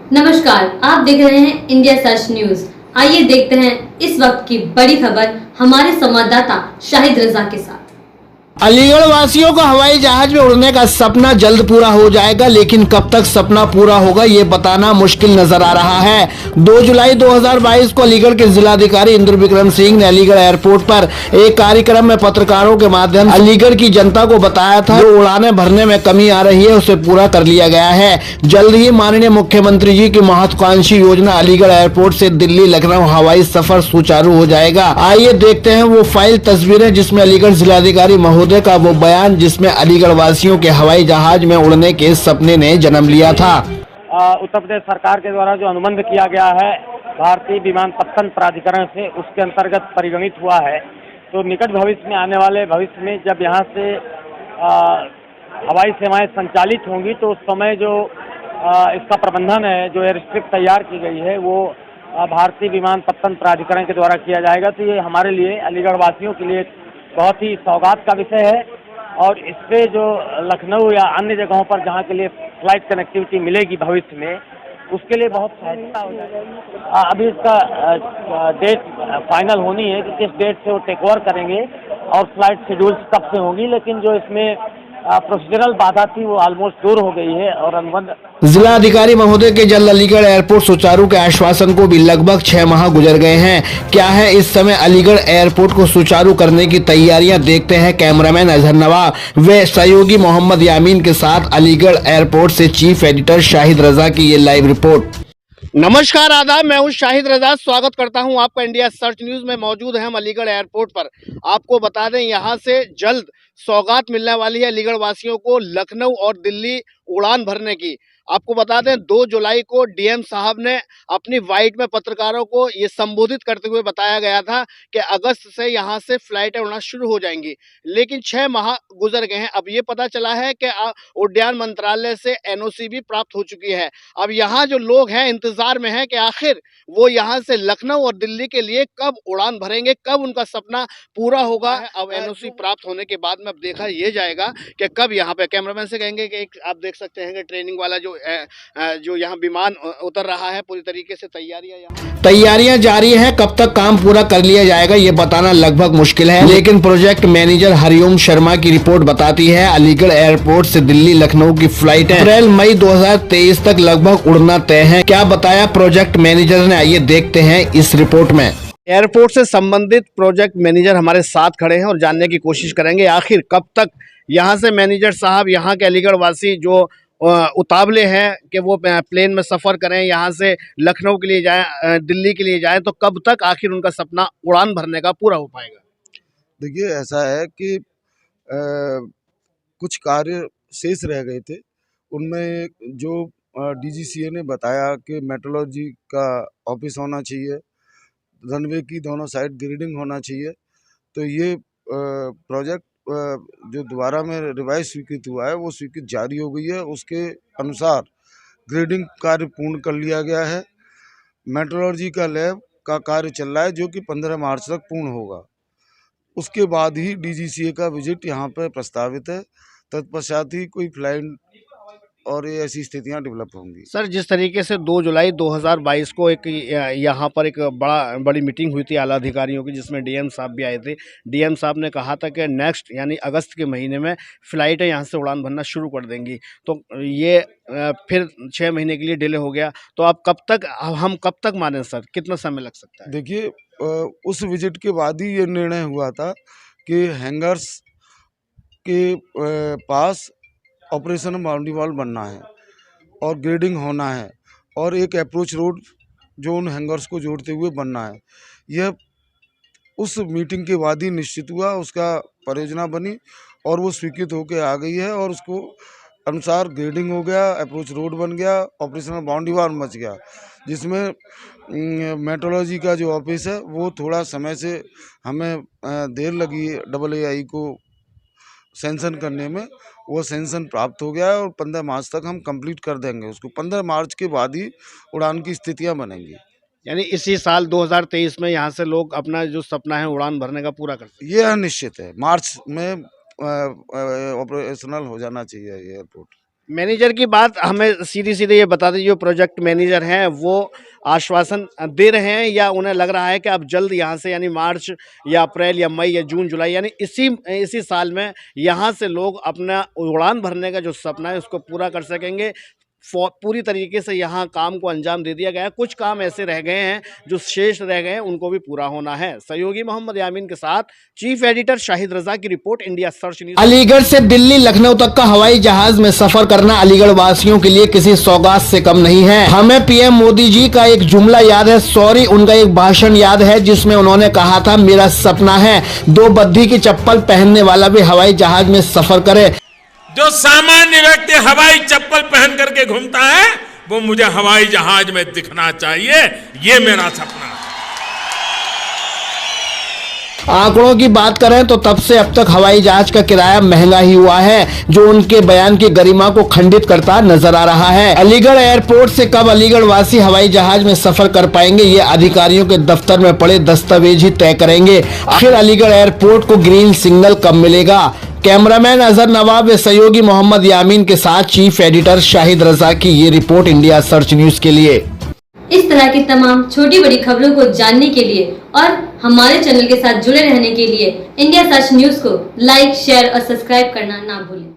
नमस्कार, आप देख रहे हैं इंडिया सर्च न्यूज। आइए देखते हैं इस वक्त की बड़ी खबर हमारे संवाददाता शाहिद रजा के साथ। अलीगढ़ वासियों को हवाई जहाज में उड़ने का सपना जल्द पूरा हो जाएगा, लेकिन कब तक सपना पूरा होगा ये बताना मुश्किल नजर आ रहा है। 2 जुलाई 2022 को अलीगढ़ के जिलाधिकारी इंद्र विक्रम सिंह ने अलीगढ़ एयरपोर्ट पर एक कार्यक्रम में पत्रकारों के माध्यम से अलीगढ़ की जनता को बताया था जो उड़ानें भरने में कमी आ रही है उसे पूरा कर लिया गया है। जल्द ही माननीय मुख्यमंत्री जी की महत्वाकांक्षी योजना अलीगढ़ एयरपोर्ट से दिल्ली लखनऊ हवाई सफर सुचारू हो जाएगा। आइए देखते हैं वो फाइल तस्वीरें जिसमें अलीगढ़ जिलाधिकारी महोदय का वो बयान जिसमें अलीगढ़ वासियों के हवाई जहाज में उड़ने के सपने ने जन्म लिया था। उत्तर प्रदेश सरकार के द्वारा जो अनुबंध किया गया है भारतीय विमानपत्तन प्राधिकरण से, उसके अंतर्गत परिगणित हुआ है। तो निकट भविष्य में, आने वाले भविष्य में जब यहाँ से हवाई सेवाएं संचालित होंगी तो उस समय जो इसका प्रबंधन है, जो एयर स्ट्रिप तैयार की गई है, वो भारतीय विमानपत्तन प्राधिकरण के द्वारा किया जाएगा। तो ये हमारे लिए, अलीगढ़ वासियों के लिए बहुत ही सौगात का विषय है और इससे जो लखनऊ या अन्य जगहों पर जहाँ के लिए फ्लाइट कनेक्टिविटी मिलेगी भविष्य में, उसके लिए बहुत सहायता हो जाएगी। अभी इसका डेट फाइनल होनी है कि किस डेट से वो टेक ओवर करेंगे और फ्लाइट शेड्यूल्स कब से होंगी, लेकिन जो इसमें प्रोसीजरल बाधा थी वो ऑलमोस्ट दूर हो गई है और अनुबंध। जिलाधिकारी महोदय के जल्द अलीगढ़ एयरपोर्ट सुचारू के आश्वासन को भी लगभग 6 माह गुजर गए हैं। क्या है इस समय अलीगढ़ एयरपोर्ट को सुचारू करने की तैयारियां, देखते हैं कैमरामैन अजहर नवाब व सहयोगी मोहम्मद यामीन के साथ अलीगढ़ एयरपोर्ट से चीफ एडिटर शाहिद रजा की ये लाइव रिपोर्ट। नमस्कार, आदाब, मैं हूं शाहिद रजा। स्वागत करता हूं आपका इंडिया सर्च न्यूज में। मौजूद है हम अलीगढ़ एयरपोर्ट पर। आपको बता दें यहां से जल्द सौगात मिलने वाली है अलीगढ़ वासियों को लखनऊ और दिल्ली उड़ान भरने की। आपको बता दें 2 जुलाई को डीएम साहब ने अपनी वाइट में पत्रकारों को ये संबोधित करते हुए बताया गया था कि अगस्त से यहाँ से फ्लाइटें उड़ना शुरू हो जाएंगी, लेकिन 6 माह गुजर गए हैं। अब ये पता चला है कि उड्डयन मंत्रालय से एनओसी भी प्राप्त हो चुकी है। अब यहाँ जो लोग हैं इंतजार में हैं कि आखिर वो यहाँ से लखनऊ और दिल्ली के लिए कब उड़ान भरेंगे, कब उनका सपना पूरा होगा। अब एनओसी प्राप्त होने के बाद में अब देखा ये जाएगा कि कब यहाँ पे, कैमरामैन से कहेंगे कि एक आप देख सकते हैं कि ट्रेनिंग वाला जो यहाँ विमान उतर रहा है, पूरी तरीके से तैयारियां जारी हैं। कब तक काम पूरा कर लिया जाएगा ये बताना लगभग मुश्किल है, लेकिन प्रोजेक्ट मैनेजर हरिओम शर्मा की रिपोर्ट बताती है अलीगढ़ एयरपोर्ट से दिल्ली लखनऊ की फ्लाइटें अप्रैल मई 2023 तक लगभग उड़ना तय है। क्या बताया प्रोजेक्ट मैनेजर ने, आइए देखते हैं इस रिपोर्ट में। एयरपोर्ट से संबंधित प्रोजेक्ट मैनेजर हमारे साथ खड़े हैं और जानने की कोशिश करेंगे आखिर कब तक यहाँ से मैनेजर साहब, यहाँ के अलीगढ़ वासी जो उतावले हैं कि वो प्लेन में सफ़र करें, यहाँ से लखनऊ के लिए जाएं, दिल्ली के लिए जाएं, तो कब तक आखिर उनका सपना उड़ान भरने का पूरा हो पाएगा? देखिए, ऐसा है कि कुछ कार्य शेष रह गए थे। उनमें जो डीजीसीए ने बताया कि मेट्रोलॉजी का ऑफिस होना चाहिए, रनवे की दोनों साइड ग्रेडिंग होना चाहिए। तो ये प्रोजेक्ट जो दोबारा में रिवाइज स्वीकृत हुआ है वो स्वीकृत जारी हो गई है। उसके अनुसार ग्रेडिंग कार्य पूर्ण कर लिया गया है। मेट्रोलॉजी का लैब का कार्य चल रहा है जो कि 15 मार्च तक पूर्ण होगा। उसके बाद ही डीजीसीए का विजिट यहाँ पर प्रस्तावित है। तत्पश्चात ही कोई फ्लाइट और ये ऐसी स्थितियां डेवलप होंगी। सर, जिस तरीके से 2 जुलाई 2022 को एक यहाँ पर एक बड़ी मीटिंग हुई थी आला अधिकारियों की, जिसमें डीएम साहब भी आए थे। डीएम साहब ने कहा था कि नेक्स्ट यानी अगस्त के महीने में फ़्लाइटें यहाँ से उड़ान भरना शुरू कर देंगी। तो ये फिर 6 महीने के लिए डिले हो गया। तो अब हम कब तक माने सर, कितना समय लग सकता है? देखिए, उस विजिट के बाद ही ये निर्णय हुआ था कि हैंगर्स के पास ऑपरेशन बाउंड्री वॉल बनना है और ग्रेडिंग होना है और एक अप्रोच रोड जो उन हैंगर्स को जोड़ते हुए बनना है। यह उस मीटिंग के बाद ही निश्चित हुआ, उसका परियोजना बनी और वो स्वीकृत होकर आ गई है और उसको अनुसार ग्रेडिंग हो गया, अप्रोच रोड बन गया, ऑपरेशनल बाउंड्री वॉल बच गया। जिसमें मेट्रोलॉजी का जो ऑफिस है वो थोड़ा समय से हमें देर लगी AAI को सेंशन करने में। वो सेंशन प्राप्त हो गया है और 15 मार्च तक हम कंप्लीट कर देंगे उसको। 15 मार्च के बाद ही उड़ान की स्थितियां बनेंगी। यानी इसी साल 2023 में यहाँ से लोग अपना जो सपना है उड़ान भरने का पूरा कर सकते हैं। ये निश्चित है, मार्च में ऑपरेशनल हो जाना चाहिए ये एयरपोर्ट। मैनेजर की बात हमें सीधे सीधे ये बता दीजिए, जो प्रोजेक्ट मैनेजर हैं वो आश्वासन दे रहे हैं या उन्हें लग रहा है कि अब जल्द यहाँ से यानी मार्च या अप्रैल या मई या जून जुलाई यानी इसी साल में यहाँ से लोग अपना उड़ान भरने का जो सपना है उसको पूरा कर सकेंगे? पूरी तरीके से यहाँ काम को अंजाम दे दिया गया है, कुछ काम ऐसे रह गए हैं जो शेष रह गए हैं, उनको भी पूरा होना है। सहयोगी मोहम्मद यामीन के साथ चीफ एडिटर शाहिद रजा की report, India search news. Aligarh से दिल्ली लखनऊ तक का हवाई जहाज में सफर करना अलीगढ़ वासियों के लिए किसी सौगात से कम नहीं है। हमें पीएम मोदी जी का एक जुमला याद है, सॉरी उनका एक भाषण याद है जिसमें उन्होंने कहा था मेरा सपना है 2 बद्दी की चप्पल पहनने वाला भी हवाई जहाज में सफर करे। जो सामान्य व्यक्ति हवाई चप्पल पहन करके घूमता है वो मुझे हवाई जहाज में दिखना चाहिए, ये मेरा सपना है। आंकड़ों की बात करें तो तब से अब तक हवाई जहाज का किराया महंगा ही हुआ है, जो उनके बयान की गरिमा को खंडित करता नजर आ रहा है। अलीगढ़ एयरपोर्ट से कब अलीगढ़ वासी हवाई जहाज में सफर कर पाएंगे, ये अधिकारियों के दफ्तर में पड़े दस्तावेज ही तय करेंगे। आखिर अलीगढ़ एयरपोर्ट को ग्रीन सिग्नल कब मिलेगा? कैमरामैन अजहर नवाब व सहयोगी मोहम्मद यामीन के साथ चीफ एडिटर शाहिद रजा की ये रिपोर्ट, इंडिया सर्च न्यूज के लिए। इस तरह की तमाम छोटी बड़ी खबरों को जानने के लिए और हमारे चैनल के साथ जुड़े रहने के लिए इंडिया सर्च न्यूज को लाइक, शेयर और सब्सक्राइब करना ना भूलें।